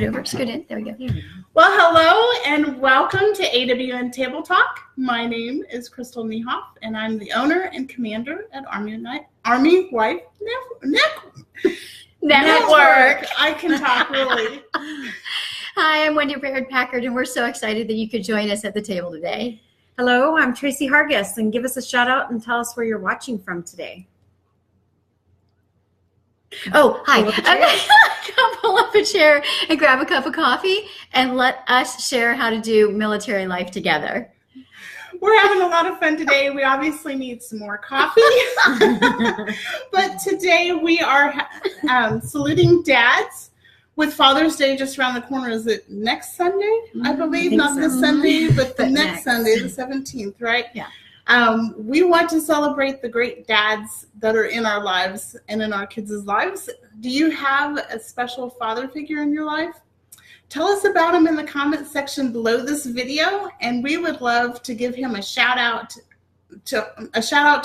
Scoot over, scoot in. There we go. Well, hello and welcome to AWN TableTalk. My name is Crystal Niehoff, and I'm the owner and commander at Army Wife Network. I can talk, really. Hi, I'm Wendy Baird-Packard, and we're so excited that you could join us at the table today. Hello, I'm Tracy Hargis, and give us a shout out and tell us where you're watching from today. Oh, hi. Come pull up a chair and grab a cup of coffee and let us share how to do military life together. We're having a lot of fun today. We obviously need some more coffee. But today we are saluting dads with Father's Day just around the corner. Is it next Sunday? I believe. Not so. This Sunday, but the next Sunday, the 17th, right? Yeah. We want to celebrate the great dads that are in our lives and in our kids' lives. Do you have a special father figure in your life? Tell us about him in the comment section below this video, and we would love to give him a shout out to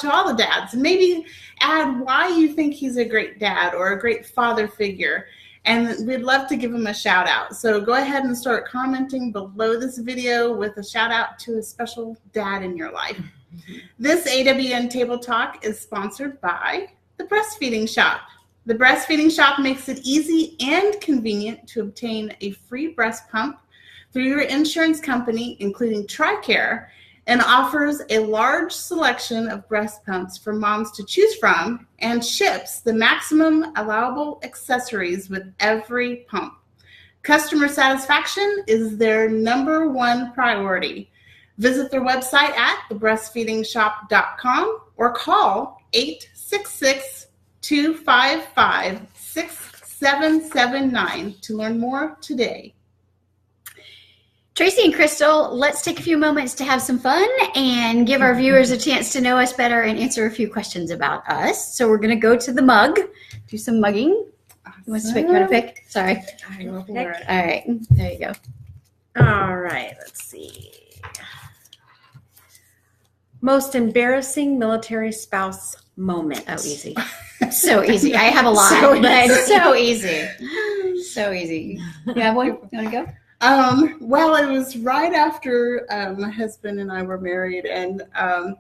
all the dads. Maybe add why you think he's a great dad or a great father figure, and we'd love to give him a shout out. So go ahead and start commenting below this video with a shout out to a special dad in your life. This AWN Table Talk is sponsored by the Breastfeeding Shop. The Breastfeeding Shop makes it easy and convenient to obtain a free breast pump through your insurance company, including TRICARE, and offers a large selection of breast pumps for moms to choose from and ships the maximum allowable accessories with every pump. Customer satisfaction is their #1 priority. Visit their website at thebreastfeedingshop.com or call 866-255-6779 to learn more today. Tracy and Crystal, let's take a few moments to have some fun and give our viewers a chance to know us better and answer a few questions about us. So we're going to go to the mug, do some mugging. Who wants to pick? You want to pick? Sorry. I will pick. All right. There you go. All right, let's see. Most embarrassing military spouse moment. Oh, easy. So easy. I have a lot. So easy. So easy. You have one? You want to go? Well, it was right after my husband and I were married, and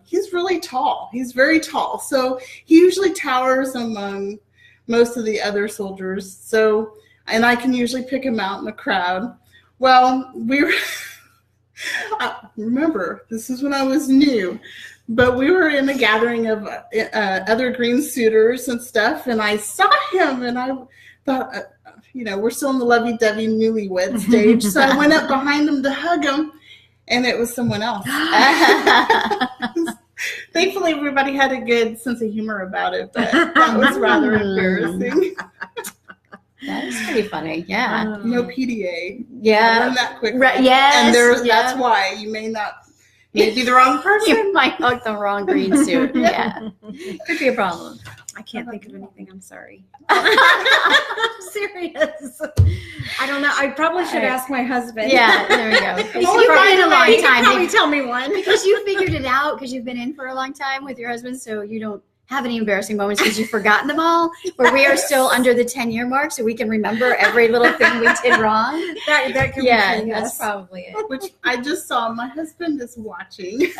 he's really tall. He's very tall. So he usually towers among most of the other soldiers. So, and I can usually pick him out in the crowd. Well, we were... remember, this is when I was new, but we were in a gathering of other green suitors and stuff, and I saw him, and I thought, we're still in the lovey-dovey newlywed stage, so I went up behind him to hug him, and it was someone else. Thankfully, everybody had a good sense of humor about it, but that was rather embarrassing. That's pretty funny, yeah. No PDA. Yeah. Learn that quickly. Right, yes. And that's why you may be the wrong person. You might hug the wrong green suit. Yeah. Could be a problem. I can't think of anything. I'm sorry. I'm serious. I don't know. I probably should ask my husband. Yeah, there we go. You've been in a long He time. can probably tell me one. Because you figured it out because you've been in for a long time with your husband, so you don't have any embarrassing moments because you've forgotten them all, where we are still under the 10-year mark, so we can remember every little thing we did wrong. That could be true, yes. That's probably it. Which I just saw. My husband is watching.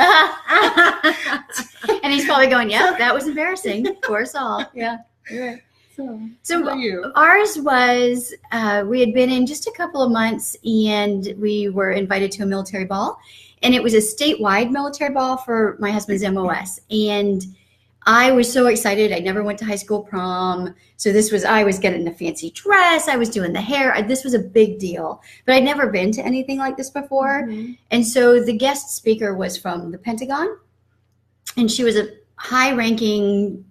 And he's probably going, yeah, that was embarrassing for us all. Yeah, you're right. So how about you? Ours was, we had been in just a couple of months, and we were invited to a military ball, and it was a statewide military ball for my husband's MOS, and I was so excited. I never went to high school prom. So I was getting a fancy dress. I was doing the hair. This was a big deal. But I'd never been to anything like this before. Mm-hmm. And so the guest speaker was from the Pentagon. And she was a high-ranking,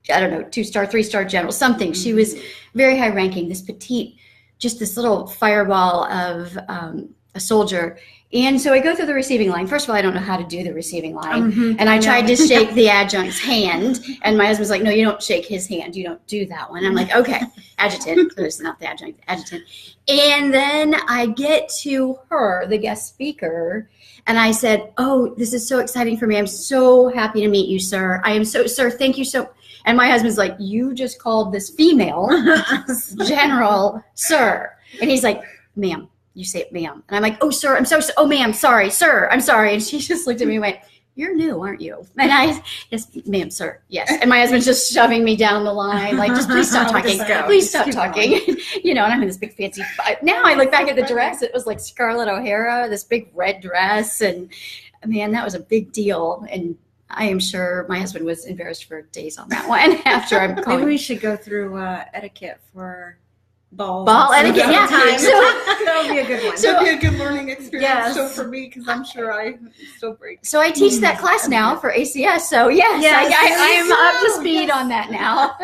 2-star, 3-star general, something. Mm-hmm. She was very high-ranking, this petite, just this little fireball of a soldier. And so I go through the receiving line. First of all, I don't know how to do the receiving line. Mm-hmm. And I tried to shake the adjunct's hand. And my husband's like, no, you don't shake his hand. You don't do that one. I'm like, okay, adjutant. It's not the adjunct, adjutant. And then I get to her, the guest speaker, and I said, oh, this is so exciting for me. I'm so happy to meet you, sir. I am so, sir, thank you so. And my husband's like, you just called this female general, sir. And he's like, ma'am, you say it, ma'am. And I'm like, oh, sir, oh, ma'am, sorry, sir, I'm sorry. And she just looked at me and went, you're new, aren't you? And I, yes, ma'am, sir, yes. And my husband's just shoving me down the line, like, just please stop talking. Please stop talking. And I'm in this big fancy, now I look back at the dress, it was like Scarlett O'Hara, this big red dress. And man, that was a big deal. And I am sure my husband was embarrassed for days on that one after I'm calling. Maybe we should go through etiquette for ball etiquette. Yeah, time. So that would be a good one. That would be a good learning experience. Yes. So for me, because I'm sure I still break. So I teach that class now for ACS. So yes, I am up to speed on that now.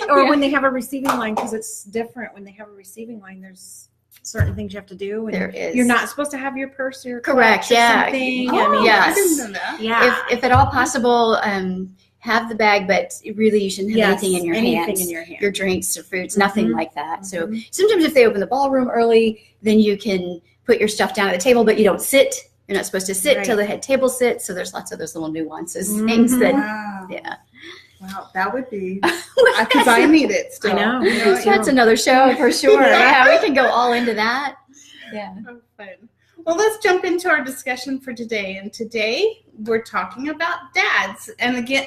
Or when they have a receiving line, because it's different. When they have a receiving line, there's certain things you have to do. And there is. You're not supposed to have your purse or your correct. Or Yeah. something. Oh, yes. I didn't know that. Yeah. If at all possible, have the bag, but really you shouldn't have anything in your hands. Your drinks or foods, nothing like that. So sometimes if they open the ballroom early, then you can put your stuff down at the table, but you don't sit. You're not supposed to sit till the head table sits. So there's lots of those little nuances, things that, Wow, that would be, because I need it still. I know. That's another show for sure. Yeah, we can go all into that. Yeah. Oh, fun. Well, let's jump into our discussion for today. And today we're talking about dads. And again,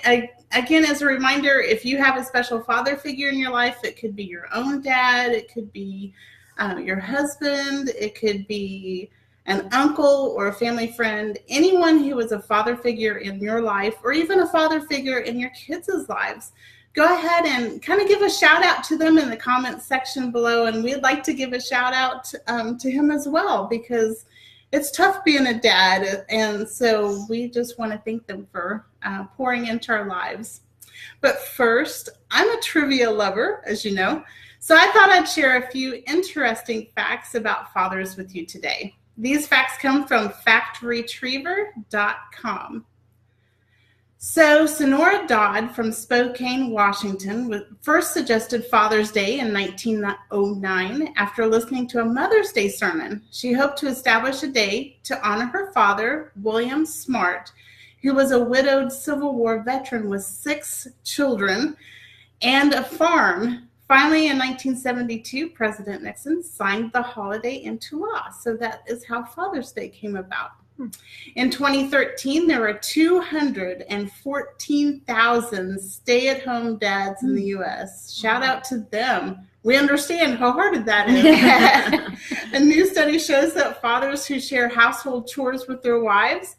as a reminder, if you have a special father figure in your life, it could be your own dad, it could be your husband, it could be an uncle or a family friend, anyone who is a father figure in your life, or even a father figure in your kids' lives. Go ahead and kind of give a shout out to them in the comments section below. And we'd like to give a shout out to him as well, because it's tough being a dad. And so we just want to thank them for pouring into our lives. But first, I'm a trivia lover, as you know. So I thought I'd share a few interesting facts about fathers with you today. These facts come from factretriever.com. So Sonora Dodd from Spokane, Washington, first suggested Father's Day in 1909 after listening to a Mother's Day sermon. She hoped to establish a day to honor her father, William Smart, who was a widowed Civil War veteran with 6 children and a farm. Finally, in 1972, President Nixon signed the holiday into law. So that is how Father's Day came about. In 2013, there were 214,000 stay-at-home dads in the U.S. Shout out to them. We understand how hard that is. A new study shows that fathers who share household chores with their wives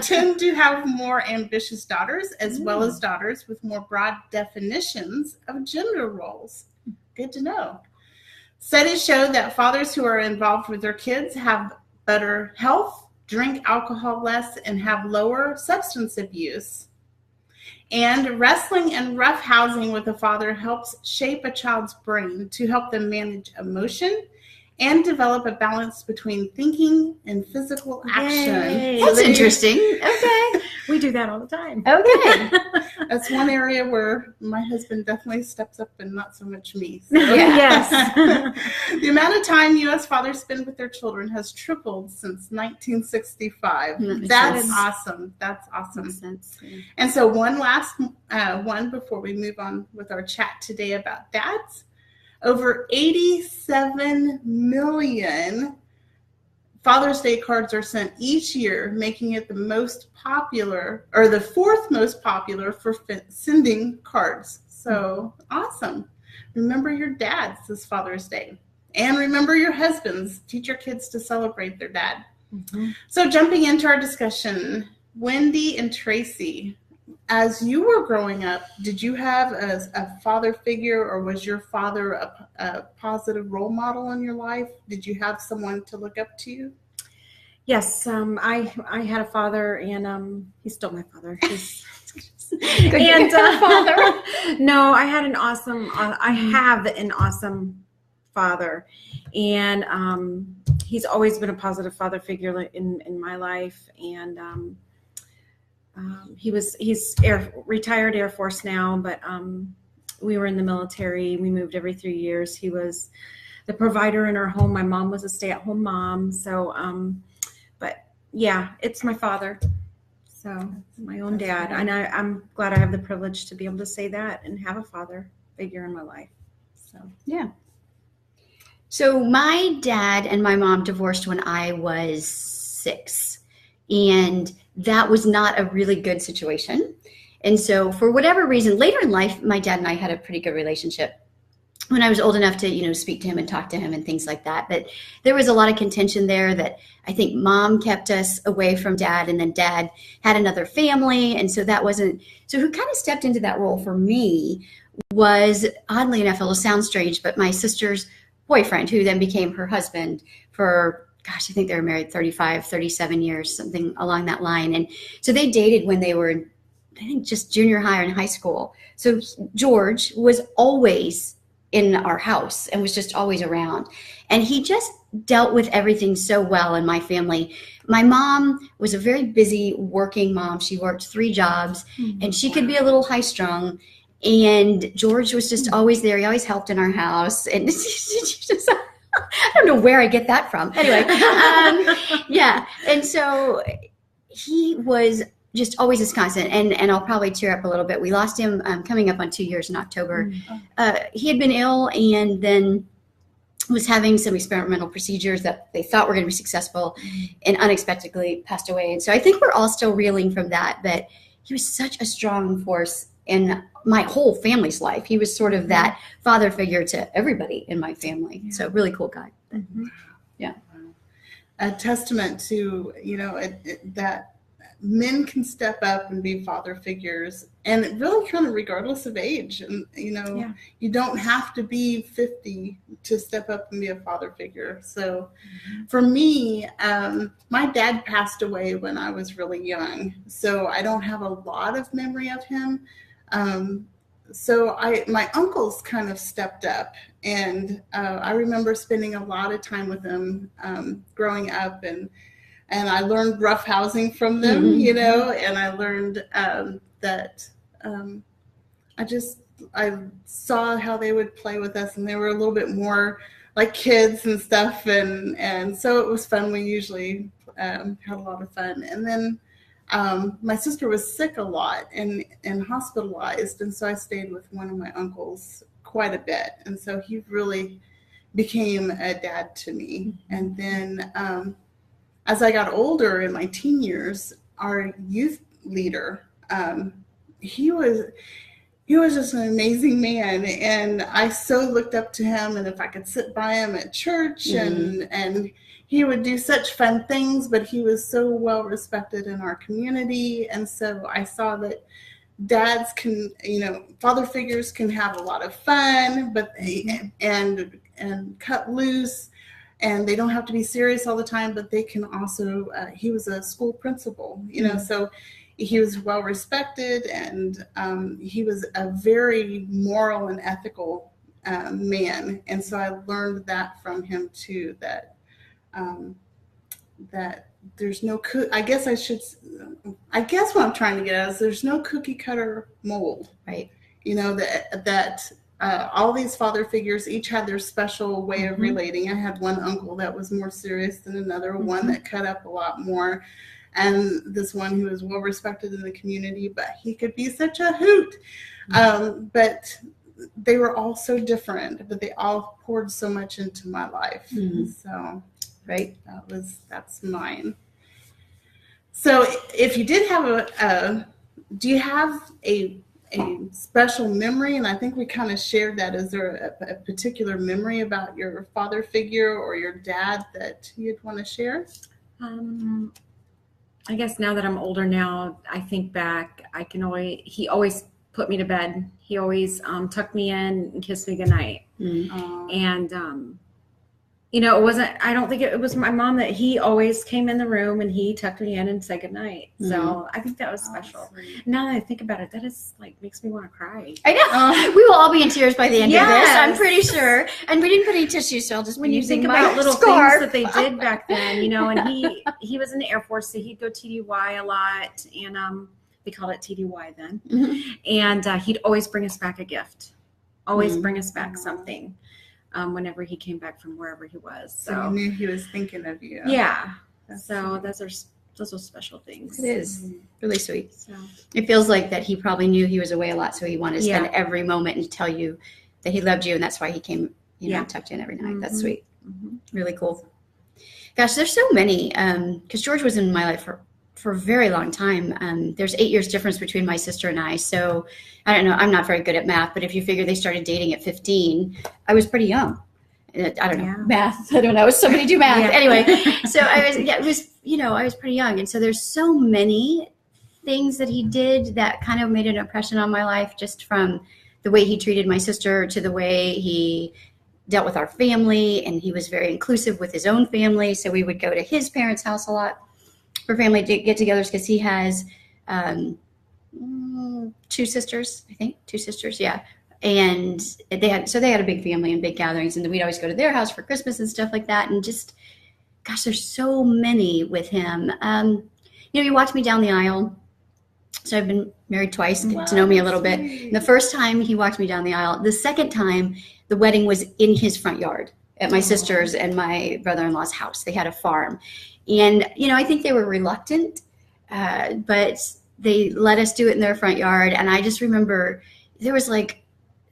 tend to have more ambitious daughters, as well as daughters with more broad definitions of gender roles. Good to know. Studies show that fathers who are involved with their kids have better health, drink alcohol less, and have lower substance abuse. And wrestling and roughhousing with a father helps shape a child's brain to help them manage emotion and develop a balance between thinking and physical action. Yay. That's interesting. Okay. We do that all the time. Okay. That's one area where my husband definitely steps up and not so much me. So. Yes. The amount of time U.S. fathers spend with their children has tripled since 1965. That's awesome. That's awesome. Makes sense. Yeah. And so one last one before we move on with our chat today about dads. Over 87 million Father's Day cards are sent each year, making it the most popular, or the 4th most popular for sending cards. So awesome. Remember your dads this Father's Day. And remember your husbands. Teach your kids to celebrate their dad. So jumping into our discussion, Wendy and Tracy, as you were growing up, did you have a father figure, or was your father a positive role model in your life? Did you have someone to look up to? Yes, I had a father, and he's still my father. And father. No, I have an awesome father, and he's always been a positive father figure in my life, and he's retired Air Force now, but we were in the military. We moved every 3 years. He was the provider in our home. My mom was a stay-at-home mom. So, but yeah, it's my father. So my own dad. And I'm glad I have the privilege to be able to say that and have a father figure in my life. So yeah. So my dad and my mom divorced when I was 6, and that was not a really good situation. And so for whatever reason, later in life, my dad and I had a pretty good relationship when I was old enough to, speak to him and talk to him and things like that. But there was a lot of contention there that I think mom kept us away from dad, and then dad had another family. And so that wasn't, so who kind of stepped into that role for me was, oddly enough, it'll sound strange, but my sister's boyfriend, who then became her husband for, gosh, I think they were married 35, 37 years, something along that line. And so they dated when they were, I think, just junior high or in high school. So George was always in our house and was just always around. And he just dealt with everything so well in my family. My mom was a very busy working mom. She worked 3 jobs, and she could be a little high strung. And George was just always there. He always helped in our house. And just, I don't know where I get that from. Anyway, yeah. And so he was just always this constant. And I'll probably tear up a little bit. We lost him coming up on 2 years in October. He had been ill and then was having some experimental procedures that they thought were going to be successful, and unexpectedly passed away. And so I think we're all still reeling from that. But he was such a strong force in my whole family's life. He was sort of that father figure to everybody in my family. Yeah. So really cool guy. Yeah. A testament to, that men can step up and be father figures, and really kind of regardless of age. And, you don't have to be 50 to step up and be a father figure. So for me, my dad passed away when I was really young, so I don't have a lot of memory of him. So my uncles kind of stepped up, and I remember spending a lot of time with them growing up, and I learned roughhousing from them, and I learned that I saw how they would play with us, and they were a little bit more like kids and stuff, and so it was fun. We usually had a lot of fun. And then my sister was sick a lot and hospitalized, and so I stayed with one of my uncles quite a bit, and so he really became a dad to me. And then as I got older in my teen years, our youth leader, he was just an amazing man, and I so looked up to him. And if I could sit by him at church, and he would do such fun things, but he was so well respected in our community. And so I saw that dads can, father figures can have a lot of fun, but and cut loose. And they don't have to be serious all the time, but they can also, he was a school principal, so he was well respected, and he was a very moral and ethical man. And so I learned that from him too, that there's no, I guess what I'm trying to get at is there's no cookie cutter mold, right? That all these father figures each had their special way of relating. I had one uncle that was more serious than another, one that cut up a lot more, and this one who was well respected in the community, but he could be such a hoot. But they were all so different, but they all poured so much into my life. So, right, that's mine. So if you did have do you have a special memory? And I think we kind of shared that. Is there a particular memory about your father figure or your dad that you'd want to share? I guess now that I'm older now, I think back, he always put me to bed. He always tucked me in and kissed me goodnight. And, I don't think it was my mom, that he always came in the room and he tucked me in and said goodnight. So I think that was special. Now that I think about it, that is makes me want to cry. I know. We will all be in tears by the end of this, I'm pretty sure. And we didn't put any tissues, so I'll just when you think about little things that they did back then, and he was in the Air Force, so he'd go TDY a lot, and they called it TDY then. And he'd always bring us back a gift, always bring us back something. Whenever he came back from wherever he was, so you knew he was thinking of you. Yeah, so those are special things. It is really sweet. So it feels like that he probably knew he was away a lot, so he wanted to spend every moment and tell you that he loved you, and that's why he came tucked in every night. That's sweet. Mm-hmm. Really cool. Gosh, there's so many. Because George was in my life for a very long time. There's 8 years difference between my sister and I. So I don't know. I'm not very good at math, but if you figure they started dating at 15, I was pretty young. I don't know. Math. I don't know. Somebody do math. Anyway, so I was pretty young. And so there's so many things that he did that kind of made an impression on my life, just from the way he treated my sister to the way he dealt with our family. And he was very inclusive with his own family. So we would go to his parents' house a lot for family get-togethers, because he has 2 sisters, I think. 2 sisters, yeah. And they had a big family and big gatherings, and then we'd always go to their house for Christmas and stuff like that. And just, gosh, there's so many with him. He walked me down the aisle. So I've been married twice, get to know me a little bit. And the first time he walked me down the aisle. The second time, the wedding was in his front yard at my sister's and my brother-in-law's house. They had a farm. And, I think they were reluctant, but they let us do it in their front yard. And I just remember there was like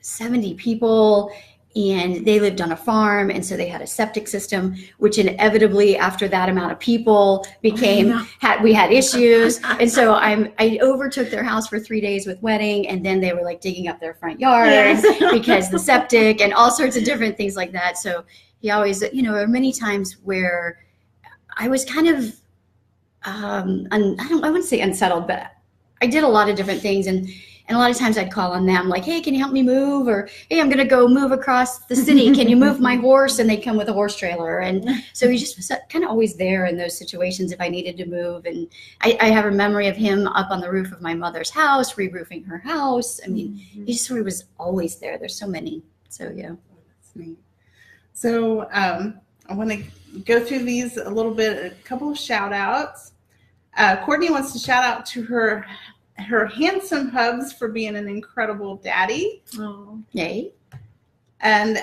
70 people, and they lived on a farm. And so they had a septic system, which inevitably, after that amount of people, we had issues. And so I overtook their house for 3 days with wedding. And then they were like digging up their front yard because the septic and all sorts of different things like that. So he always, there were many times where I was kind of, I wouldn't say unsettled, but I did a lot of different things. And a lot of times I'd call on them like, hey, can you help me move? Or, hey, I'm going to go move across the city. Can you move my horse? And they'd come with a horse trailer. And so he just was kind of always there in those situations if I needed to move. And I have a memory of him up on the roof of my mother's house, re-roofing her house. I mean, he just sort of was always there. There's so many. So, yeah. That's neat. So I want to go through these a little bit, a couple of shout outs. Courtney wants to shout out to her handsome hubs for being an incredible daddy. Oh, yay. And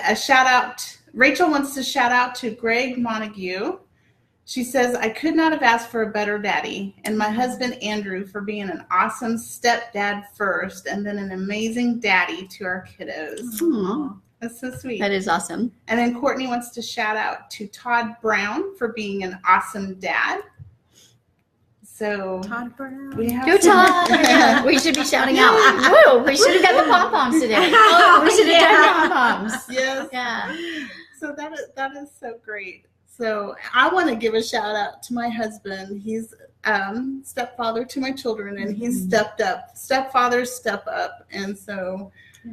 Rachel wants to shout out to Greg Montague. She says, I could not have asked for a better daddy, and my husband Andrew for being an awesome stepdad first, and then an amazing daddy to our kiddos. Aww. That's so sweet. That is awesome. And then Courtney wants to shout out to Todd Brown for being an awesome dad. So Todd Brown. Go Todd! Yeah, we should be shouting out. Woo! We should have got the pom-poms today. We should have done pom-poms. Yes. Yeah. So that is so great. So I want to give a shout out to my husband. He's stepfather to my children, and he's stepped up. Stepfathers step up. And so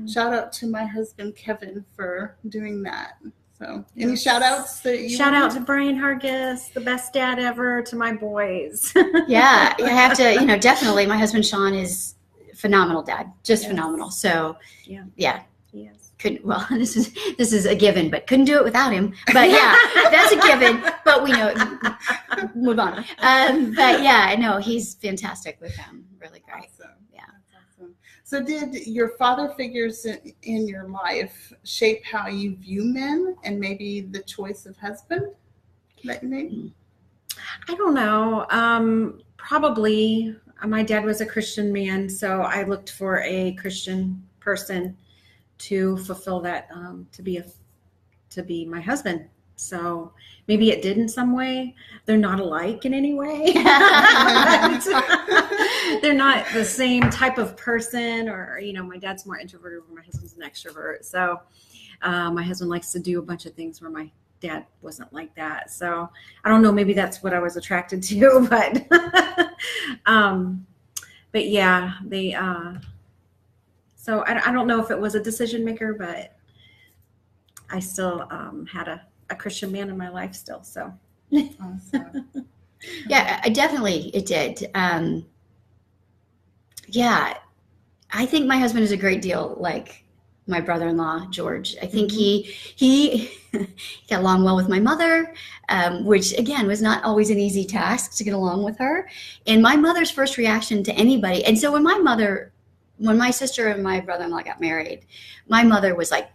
shout out to my husband, Kevin, for doing that. So any shout outs that you shout out to Brian Hargis, the best dad ever, to my boys. Yeah, I have to, definitely. My husband, Sean, is phenomenal dad, just phenomenal. So yeah. Yes. This is a given, but couldn't do it without him. But yeah, that's a given. But we know, move on. But yeah, I know he's fantastic with them. Really great. Awesome. Yeah. That's awesome. So did your father figures in your life shape how you view men and maybe the choice of husband that you made? I don't know. Probably. My dad was a Christian man, so I looked for a Christian person to fulfill that, to be my husband. So maybe it did in some way. They're not alike in any way. They're not the same type of person, or, my dad's more introverted where my husband's an extrovert. So my husband likes to do a bunch of things where my dad wasn't like that. So I don't know, maybe that's what I was attracted to, but yeah, they, so I don't know if it was a decision maker, but I still had a Christian man in my life still. So Awesome. Yeah, it did. Yeah, I think my husband is a great deal like my brother-in-law, George. I think he got along well with my mother, which again was not always an easy task to get along with her. And my mother's first reaction to anybody, and so when my sister and my brother-in-law got married, my mother was like,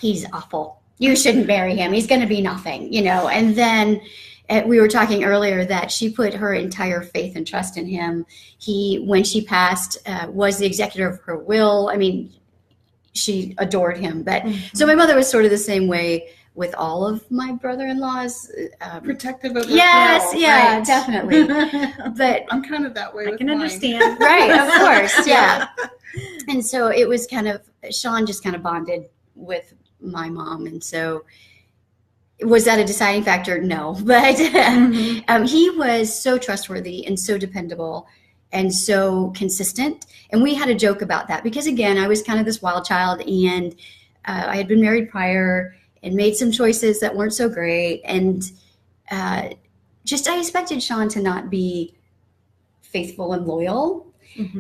he's awful. You shouldn't marry him. He's going to be nothing, And then we were talking earlier that she put her entire faith and trust in him. He, when she passed, was the executor of her will. I mean, she adored him. But so my mother was sort of the same way with all of my brother-in-laws. Protective of Yes, girl, yeah, right? definitely. But I'm kind of that way. I with can mine. understand. right, of course, yeah. And so it was kind of, Sean just kind of bonded with my mom. And so was that a deciding factor? No, but he was so trustworthy and so dependable and so consistent. And we had a joke about that because, again, I was kind of this wild child, and I had been married prior and made some choices that weren't so great. And I expected Sean to not be faithful and loyal.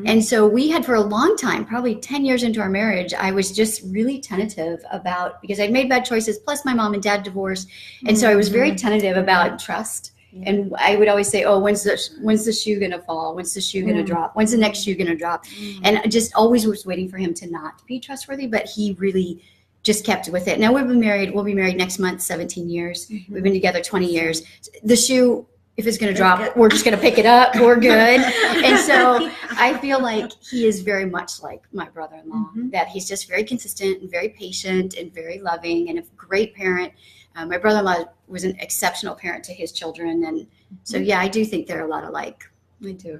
And so we had, for a long time, probably 10 years into our marriage, I was just really tentative about, because I'd made bad choices, plus my mom and dad divorced. And so I was very tentative about trust. And I would always say, oh, when's the shoe going to fall? When's the shoe going to drop? When's the next shoe going to drop? And I just always was waiting for him to not be trustworthy, but he really just kept with it. Now we'll be married next month, 17 years. We've been together 20 years. The shoe, if it's going to drop, we're just going to pick it up. We're good. And so I feel like he is very much like my brother-in-law, that he's just very consistent and very patient and very loving and a great parent. My brother-in-law was an exceptional parent to his children. And so, yeah, I do think they're a lot alike. I do.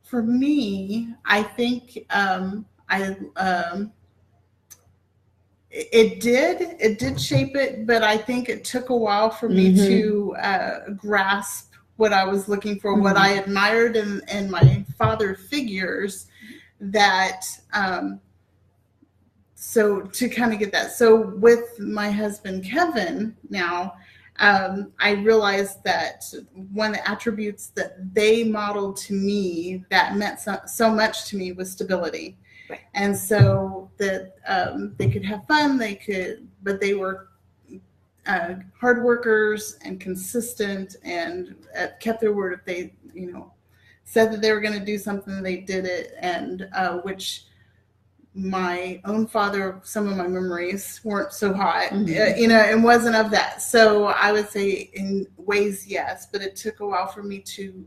For me, I think it did shape it, but I think it took a while for me to grasp what I was looking for, what I admired in my father figures, that so to kind of get that. So with my husband, Kevin, now, I realized that one of the attributes that they modeled to me that meant so much to me was stability. Right. And so that they could have fun, but they were hard workers and consistent and kept their word. If they, said that they were going to do something, they did it. And which my own father, some of my memories weren't so hot, and wasn't of that. So I would say in ways, yes, but it took a while for me to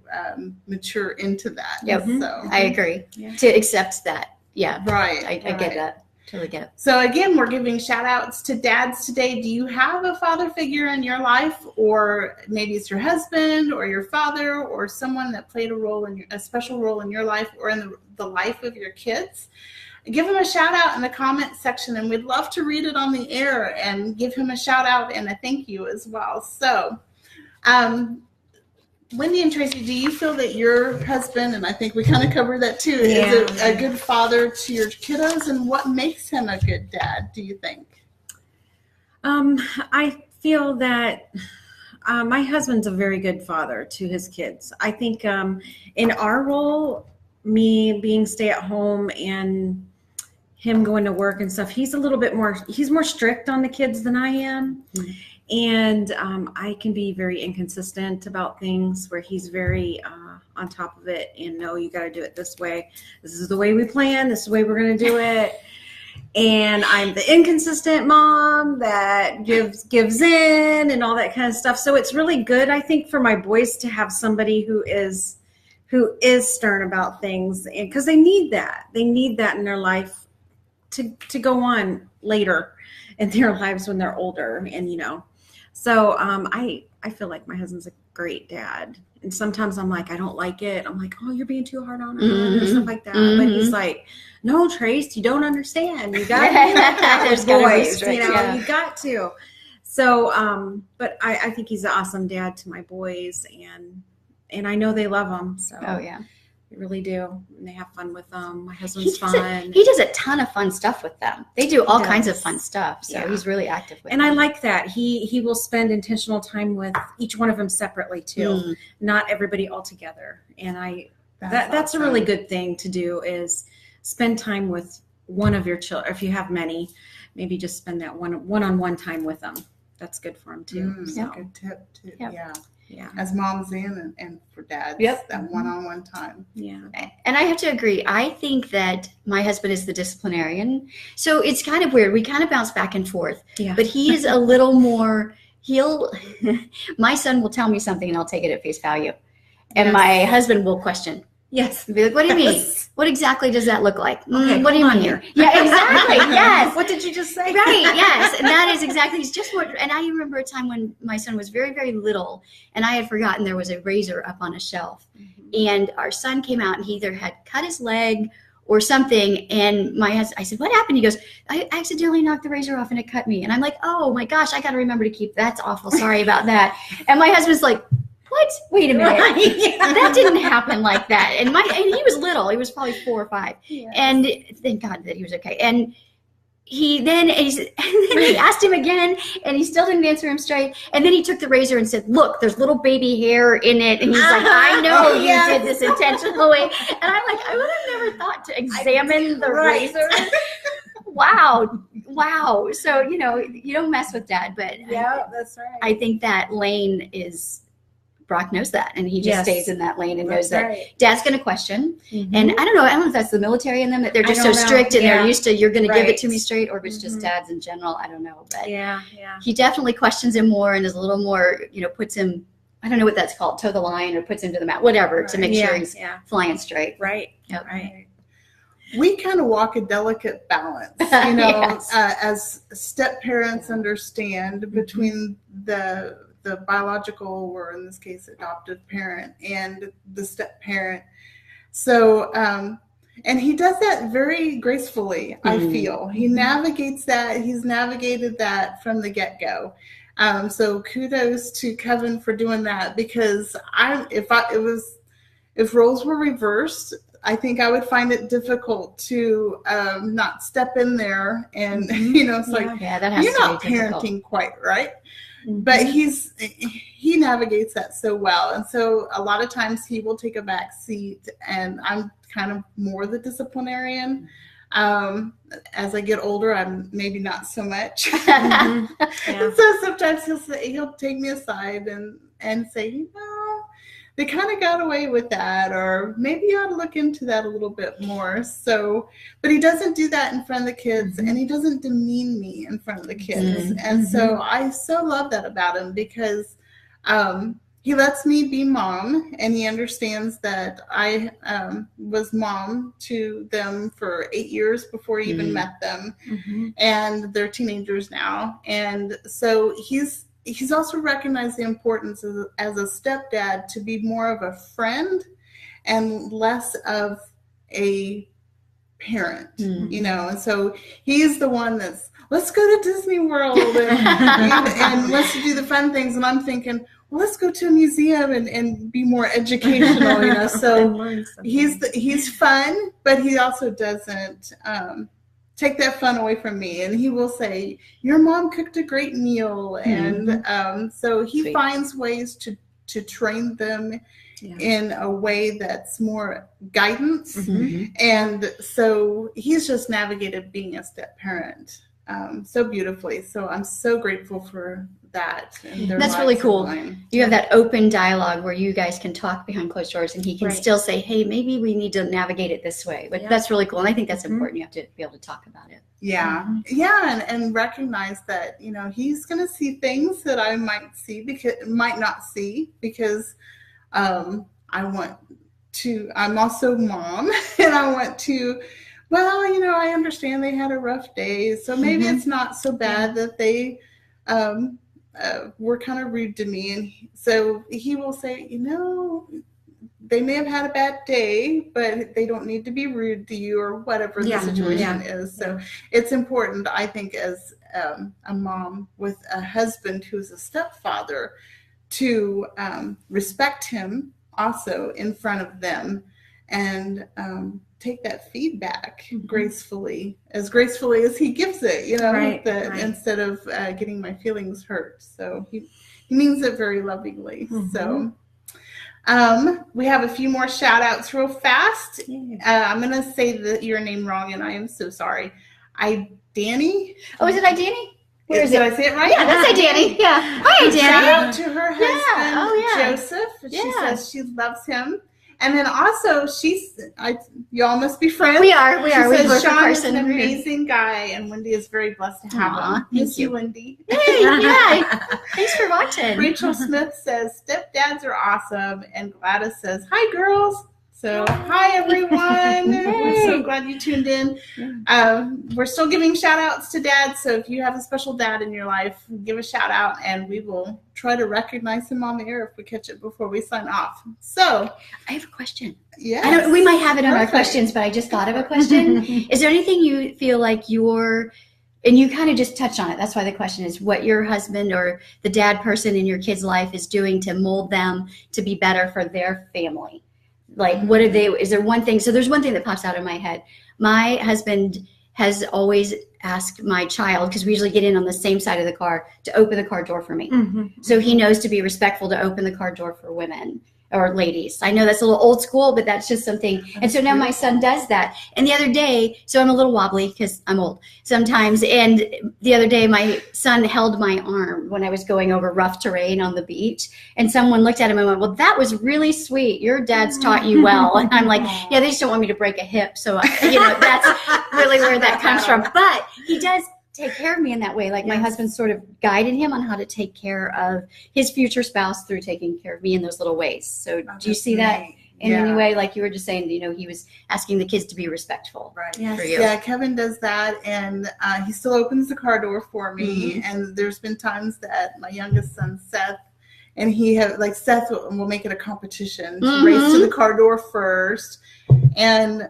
mature into that. Yep. So I agree to accept that. Yeah, right. I get that. Totally get it. So again, we're giving shout outs to dads today. Do you have a father figure in your life, or maybe it's your husband or your father or someone that played a special role in your life or in the life of your kids? Give him a shout out in the comment section, and we'd love to read it on the air and give him a shout out and a thank you as well. So, Wendy and Tracy, do you feel that your husband, and I think we kind of covered that too, is a good father to your kiddos, and what makes him a good dad, do you think? I feel that my husband's a very good father to his kids. I think in our role, me being stay at home and him going to work and stuff, he's more strict on the kids than I am. And I can be very inconsistent about things, where he's very on top of it and no, you got to do it this way. This is the way we plan. This is the way we're going to do it. And I'm the inconsistent mom that gives in and all that kind of stuff. So it's really good, I think, for my boys to have somebody who is stern about things, and because they need that. They need that in their life to go on later in their lives when they're older, and So I feel like my husband's a great dad, and sometimes I'm like, I don't like it. I'm like, oh, you're being too hard on her and stuff like that. But he's like, no, Trace, you don't understand. You got to do that. There's boys, you got to. So, but I think he's an awesome dad to my boys, and I know they love him. So they really do. And they have fun with them. My husband's fun. He does a ton of fun stuff with them. They do all kinds of fun stuff. So he's really active with them. And I like that. He will spend intentional time with each one of them separately too. Not everybody all together. And that's awesome. A really good thing to do, is spend time with one of your children. If you have many, maybe just spend that one-on-one time with them. That's good for them too. So. Good tip too. Yeah. As moms and for dads, that one-on-one time. Yeah. And I have to agree. I think that my husband is the disciplinarian. So it's kind of weird. We kind of bounce back and forth. Yeah. But he is a little more, my son will tell me something and I'll take it at face value. And my husband will question. Yes. Be like, what do you mean? Yes. What exactly does that look like? Okay, What do you come on mean? here. Yeah, exactly. Yes. What did you just say? Right. Yes. And that is exactly, it's just what, and I remember a time when my son was very, very little and I had forgotten there was a razor up on a shelf. And our son came out and he either had cut his leg or something. And I said, what happened? He goes, I accidentally knocked the razor off and it cut me. And I'm like, oh my gosh, I got to remember to keep, that's awful. Sorry about that. And my husband's like, what? Wait a minute. Right. Yeah. That didn't happen like that. And he was little. He was probably 4 or 5. Yes. And thank God that he was okay. And then he asked him again, and he still didn't answer him straight. And then he took the razor and said, look, there's little baby hair in it. And he's like, I know you did this intentionally. And I'm like, I would have never thought to examine the razor. Wow. So, you don't mess with Dad. But Yeah, that's right. I think that lane is, Brock knows that, and he just stays in that lane and knows that Dad's going to question. Mm-hmm. And I don't know if that's the military in them, that they're just so strict and they're used to, you're going to give it to me straight, or if it's just dads in general. I don't know. But he definitely questions him more and is a little more, puts him, I don't know what that's called, toe the line or puts him to the mat, whatever, to make sure he's flying straight. Right. Yep. Right. We kind of walk a delicate balance, Yes. as step parents understand between the biological, or in this case, adoptive parent, and the step parent. So, and he does that very gracefully, I feel. He navigates that. He's navigated that from the get-go. So kudos to Kevin for doing that, because if roles were reversed, I think I would find it difficult to not step in there and, it's like, that has you're to not be difficult. parenting quite right. But he navigates that so well. And so a lot of times he will take a back seat, and I'm kind of more the disciplinarian. As I get older, I'm maybe not so much. And so sometimes he'll take me aside and say, they kind of got away with that, or maybe you ought to look into that a little bit more. So, but he doesn't do that in front of the kids, and he doesn't demean me in front of the kids. And so I so love that about him, because he lets me be mom, and he understands that I was mom to them for 8 years before he even met them, and they're teenagers now. And so he's also recognized the importance as a stepdad to be more of a friend and less of a parent, and so he's the one that's, let's go to Disney World and let's do the fun things. And I'm thinking, well, let's go to a museum and be more educational, so he's fun, but he also doesn't, take that fun away from me. And he will say, your mom cooked a great meal. And so he finds ways to train them in a way that's more guidance. And so he's just navigated being a step parent so beautifully. So I'm so grateful for that. That's really cool. You have that open dialogue where you guys can talk behind closed doors, and he can still say, hey, maybe we need to navigate it this way. But that's really cool. And I think that's important. You have to be able to talk about it. And recognize that, he's going to see things that I might not see, because I'm also mom, and I want to, I understand they had a rough day, so maybe it's not so bad that they were kind of rude to me. And so he will say, they may have had a bad day, but they don't need to be rude to you, or whatever the situation is. So it's important, I think, as a mom with a husband who's a stepfather, to respect him also in front of them, and take that feedback gracefully as he gives it, instead of getting my feelings hurt. So he means it very lovingly. So we have a few more shout outs real fast. I'm going to say your name wrong, and I am so sorry. Danny. Oh, is it Danny? Where is it? Did I say it right? Yeah, that's Danny. Yeah. Hi, Danny. Shout out to her husband, Joseph. She says she loves him. And then also, y'all must be friends. We are. She says Sean is an amazing guy, and Wendy is very blessed to have him. Thank you, Wendy. Hey, yeah. Thanks for watching. Rachel Smith says, stepdads are awesome. And Gladys says, hi, girls. So, hi everyone. We're so glad you tuned in. We're still giving shout outs to dads. So if you have a special dad in your life, give a shout out and we will try to recognize him on the air if we catch it before we sign off. So I have a question. Yeah. We might have it on our questions, but I just thought of a question. Is there anything you feel like and you kind of just touched on it. That's why the question is what your husband or the dad person in your kid's life is doing to mold them to be better for their family. Like, what are they, is there one thing? So there's one thing that pops out of my head. My husband has always asked my child, because we usually get in on the same side of the car, to open the car door for me. Mm-hmm. So he knows to be respectful to open the car door for women or ladies. I know that's a little old school, but that's just something. And so now my son does that. And the other day, so I'm a little wobbly because I'm old sometimes. And the other day, my son held my arm when I was going over rough terrain on the beach. And someone looked at him and went, well, that was really sweet. Your dad's taught you well. And I'm like, yeah, they just don't want me to break a hip. So, that's really where that comes from. But he does take care of me in that way. Like, my husband sort of guided him on how to take care of his future spouse through taking care of me in those little ways. So do you see that in any way? Like you were just saying, he was asking the kids to be respectful for you. Yeah, Kevin does that. And he still opens the car door for me. Mm-hmm. And there's been times that my youngest son, Seth, and Seth will make it a competition to race to the car door first. And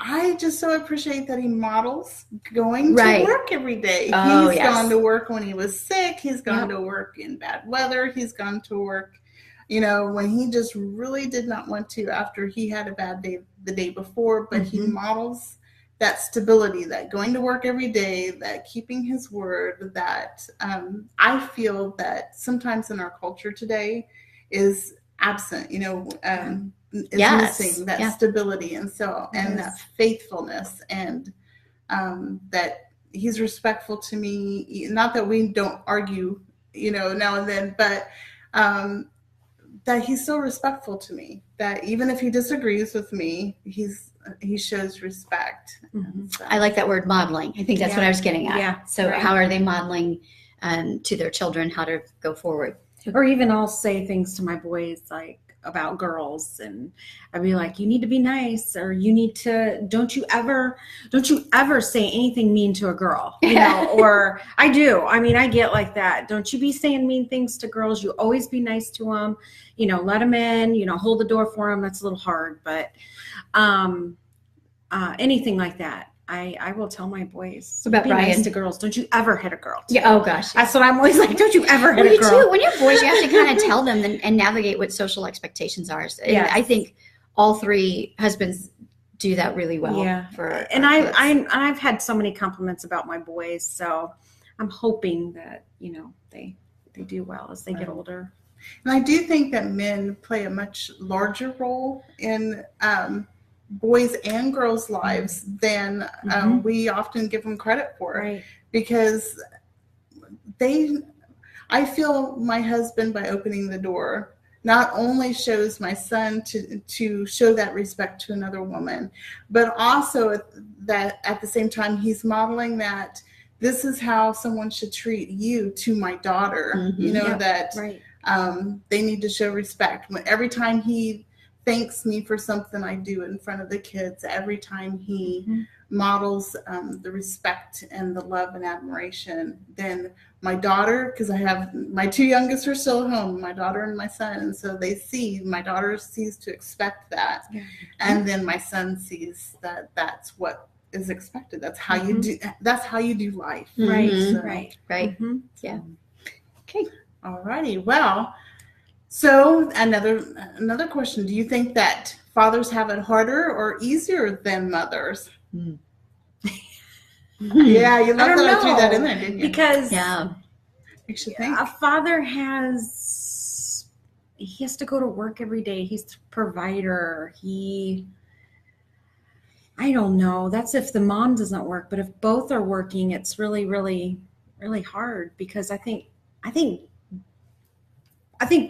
I just so appreciate that he models going to work every day. He's gone to work when he was sick. He's gone to work in bad weather. He's gone to work, when he just really did not want to after he had a bad day the day before. But he models that stability, that going to work every day, that keeping his word, that I feel that sometimes in our culture today is absent, is missing that stability and that faithfulness, and that he's respectful to me. Not that we don't argue, now and then, but that he's so respectful to me that even if he disagrees with me, he shows respect. Mm-hmm. So. I like that word, modeling. I think that's what I was getting at. Yeah. So how are they modeling to their children how to go forward? Or even I'll say things to my boys like about girls, and I'd be like, you need to be nice, or you need to, don't you ever say anything mean to a girl, or I do. I mean, I get like that. Don't you be saying mean things to girls. You always be nice to them, let them in, hold the door for them. That's a little hard, but anything like that. I will tell my boys about be nice to girls. Don't you ever hit a girl. Too. Yeah. Oh gosh. That's what I'm always like. Don't you ever hit a girl. When you're boys, you have to kind of tell them and navigate what social expectations are. And I think all three husbands do that really well. Yeah. And I've had so many compliments about my boys, so I'm hoping that they do well as they get older. And I do think that men play a much larger role in boys and girls' lives than we often give them credit for, because I feel my husband, by opening the door, not only shows my son to show that respect to another woman, but also that at the same time he's modeling that this is how someone should treat you to my daughter. They need to show respect. Every time he thanks me for something I do in front of the kids, every time he models the respect and the love and admiration, then my daughter, because I have my two youngest are still home, my daughter and my son, and so my daughter sees to expect that, and then my son sees that that's what is expected. That's how you do. That's how you do life. Right. So, right. Mm-hmm. Yeah. Okay. All righty. Well. So another question. Do you think that fathers have it harder or easier than mothers? Yeah, you love that I threw that in there, didn't you? Because makes you think. A father he has to go to work every day. He's the provider. I don't know. That's if the mom doesn't work, but if both are working, it's really, really, really hard, because I think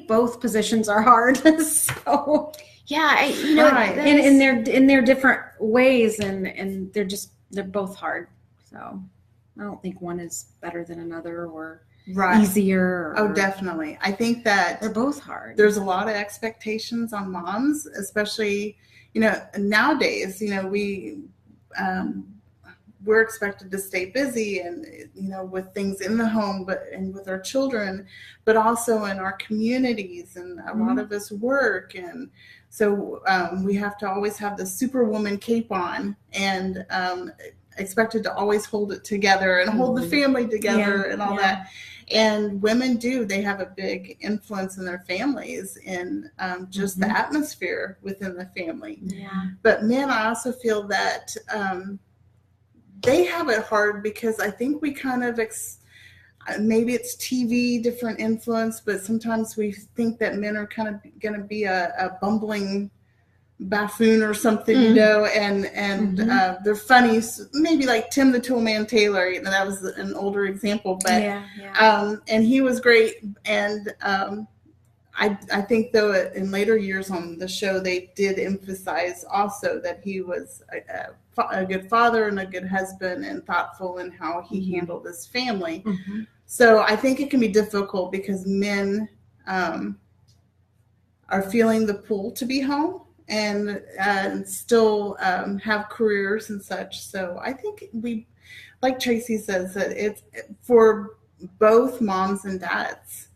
both positions are hard. So in their different ways, and they're both hard. So I don't think one is better than another or Right. easier. Oh, definitely. I think that They're both hard. there's a lot of expectations on moms, especially, nowadays, we're expected to stay busy and, with things in the home, and with our children, but also in our communities. And a lot of us work. And so we have to always have the superwoman cape on and expected to always hold it together and hold the family together and all that. And women they have a big influence in their families in just the atmosphere within the family. Yeah. But men, I also feel that they have it hard because I think we kind of, maybe it's TV, different influence, but sometimes we think that men are kind of going to be a bumbling buffoon or something, and they're funny, maybe like Tim the Toolman Taylor. That was an older example, but and he was great. And I think though in later years on the show they did emphasize also that he was a good father and a good husband and thoughtful in how he handled his family. So I think it can be difficult because men are feeling the pull to be home and still have careers and such. So I think like Tracy says, that it's for both moms and dads.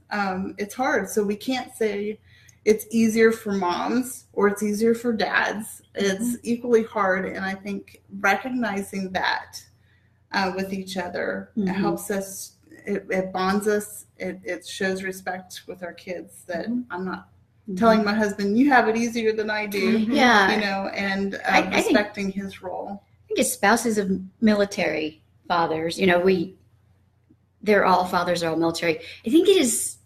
It's hard. So we can't say it's easier for moms or it's easier for dads. It's equally hard. And I think recognizing that with each other helps us. It bonds us. It shows respect with our kids that I'm not telling my husband, you have it easier than I do. Yeah. And I respecting his role. I think as spouses of military fathers, they're all fathers are all military. I think it is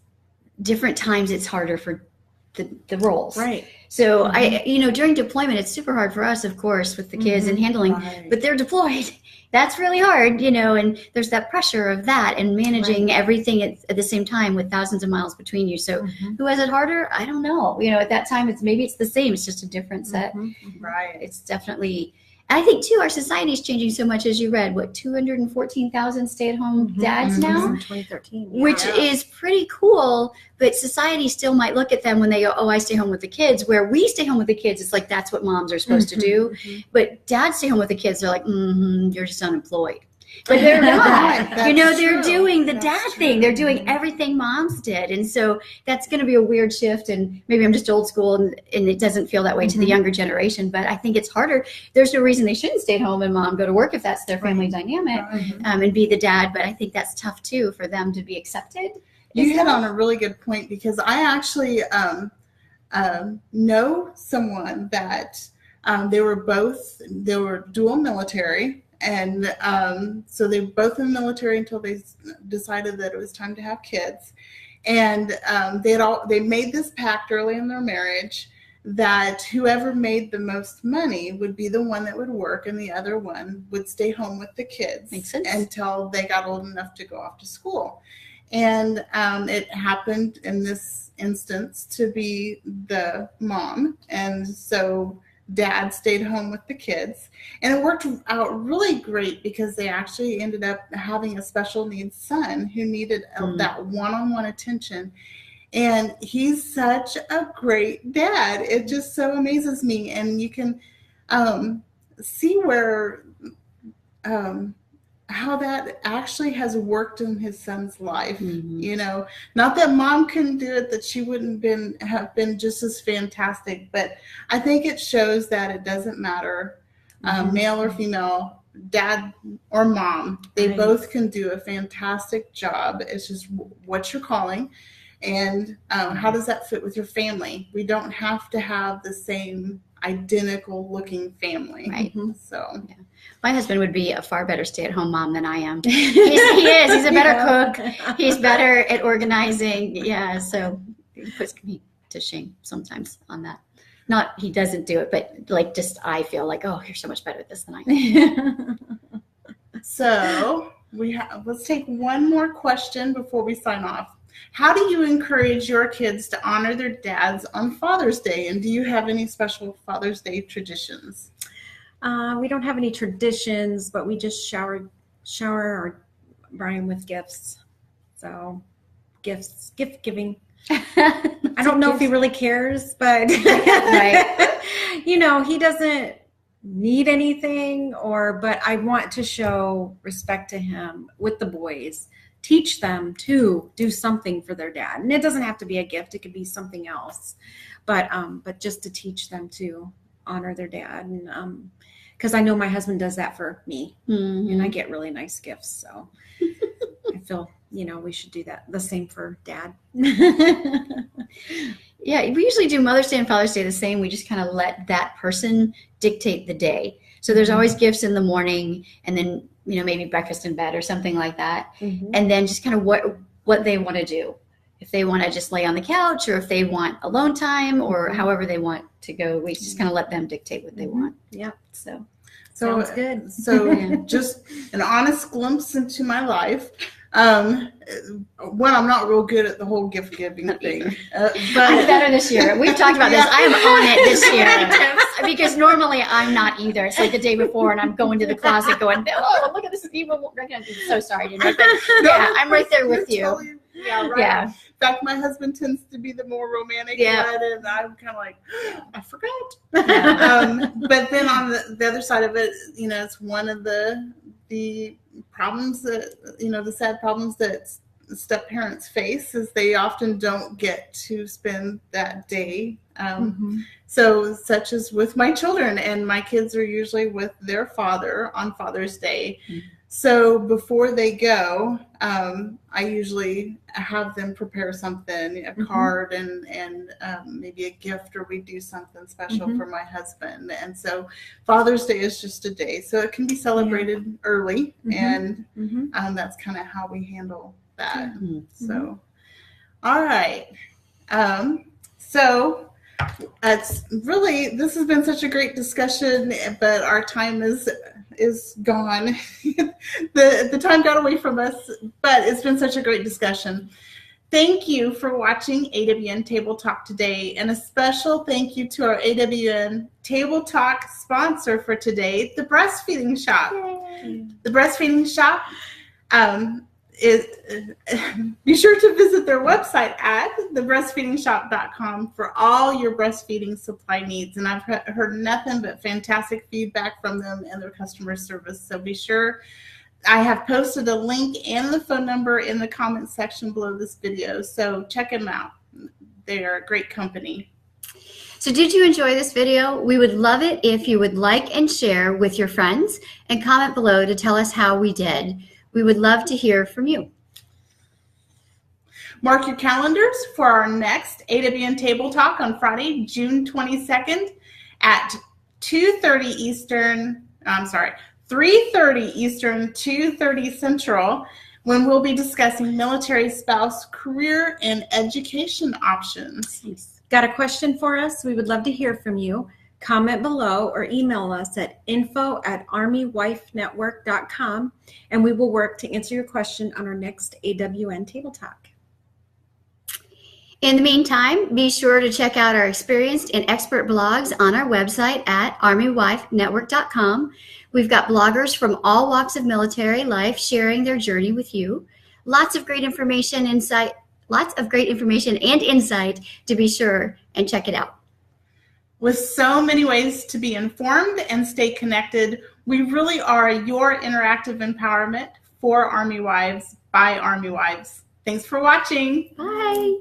different times it's harder for the roles. Right. So during deployment, it's super hard for us, of course, with the kids and handling, but they're deployed. That's really hard, and there's that pressure of that and managing everything at the same time with thousands of miles between you. So who has it harder? I don't know. At that time, maybe it's the same. It's just a different set. Right. It's definitely, I think too, our society is changing so much, as you read, 214,000 stay-at-home dads now? In 2013. Which is pretty cool, but society still might look at them when they go, oh, I stay home with the kids. Where we stay home with the kids, it's like that's what moms are supposed to do. But dads stay home with the kids, they're like, you're just unemployed. But they're not. They're doing the dad thing. They're doing everything moms did. And so that's going to be a weird shift. And maybe I'm just old school and it doesn't feel that way to the younger generation. But I think it's harder. There's no reason they shouldn't stay at home and mom go to work if that's their family dynamic and be the dad. But I think that's tough, too, for them to be accepted. You hit on a really good point because I actually know someone that they were dual military. And so they were both in the military until they decided that it was time to have kids. And they made this pact early in their marriage that whoever made the most money would be the one that would work and the other one would stay home with the kids. Makes sense. Until they got old enough to go off to school. And it happened in this instance to be the mom. And so dad stayed home with the kids, and it worked out really great because they actually ended up having a special needs son who needed that one-on-one attention. And he's such a great dad. It just so amazes me. And you can see where how that actually has worked in his son's life. Not that mom couldn't do it, that she wouldn't have been just as fantastic, but I think it shows that it doesn't matter male or female, dad or mom, they both can do a fantastic job. It's just what you're calling and how does that fit with your family. We don't have to have the same identical looking family. Right. So my husband would be a far better stay-at-home mom than I am. He is. He's a better cook. He's better at organizing. Yeah, so it puts me to shame sometimes on that. Not he doesn't do it, but just I feel like, oh, you're so much better at this than I am. So let's take one more question before we sign off. How do you encourage your kids to honor their dads on Father's Day? And do you have any special Father's Day traditions? We don't have any traditions, but we just shower our Brian with gifts. So gift giving. I don't know if he really cares, but Right. he doesn't need anything but I want to show respect to him with the boys, teach them to do something for their dad. And it doesn't have to be a gift. It could be something else, but just to teach them to honor their dad. And, cause I know my husband does that for me, and I get really nice gifts. So I feel, we should do that. The same for dad. Yeah, we usually do Mother's Day and Father's Day the same. We just kind of let that person dictate the day. So there's always gifts in the morning, and then, maybe breakfast in bed or something like that. And then just kind of what they want to do. If they want to just lay on the couch, or if they want alone time, or however they want to go, we just kind of let them dictate what they want. Yeah. So sounds good. So just an honest glimpse into my life. One, I'm not real good at the whole gift giving thing, but I'm better this year. We've talked about this. I am on it this year because normally I'm not either. It's like the day before, and I'm going to the closet going, "Oh, look at this evil." I'm so sorry, but yeah, I'm right there with you. Yeah, right. Yeah. In fact, my husband tends to be the more romantic one, and I'm kind of like, I forgot. But then on the other side of it, it's one of the problems that, the sad problems that step parents face is they often don't get to spend that day. So such as with my children, and my kids are usually with their father on Father's Day. So before they go, I usually have them prepare something, a card and maybe a gift, or we do something special for my husband. And so Father's Day is just a day. So it can be celebrated early, and that's kind of how we handle that. So, all right. So it's really, this has been such a great discussion, but our time is gone. The time got away from us, but it's been such a great discussion. Thank you for watching AWN Table Talk today, and a special thank you to our AWN Table Talk sponsor for today, the Breastfeeding Shop. Yay. The Breastfeeding Shop be sure to visit their website at thebreastfeedingshop.com for all your breastfeeding supply needs. And I've heard nothing but fantastic feedback from them and their customer service. So be sure, I have posted a link and the phone number in the comments section below this video. So check them out. They are a great company. So did you enjoy this video? We would love it if you would like and share with your friends, and comment below to tell us how we did. We would love to hear from you. Mark your calendars for our next AWN Table Talk on Friday, June 22nd at 3:30 Eastern, 2:30 Central, when we'll be discussing military spouse career and education options. Got a question for us? We would love to hear from you. Comment below or email us at info@armywifenetwork.com, and we will work to answer your question on our next AWN Table Talk. In the meantime, be sure to check out our experienced and expert blogs on our website at armywifenetwork.com. We've got bloggers from all walks of military life sharing their journey with you. Lots of great information and insight to be sure and check it out. With so many ways to be informed and stay connected, we really are your interactive empowerment for Army Wives by Army Wives. Thanks for watching. Bye.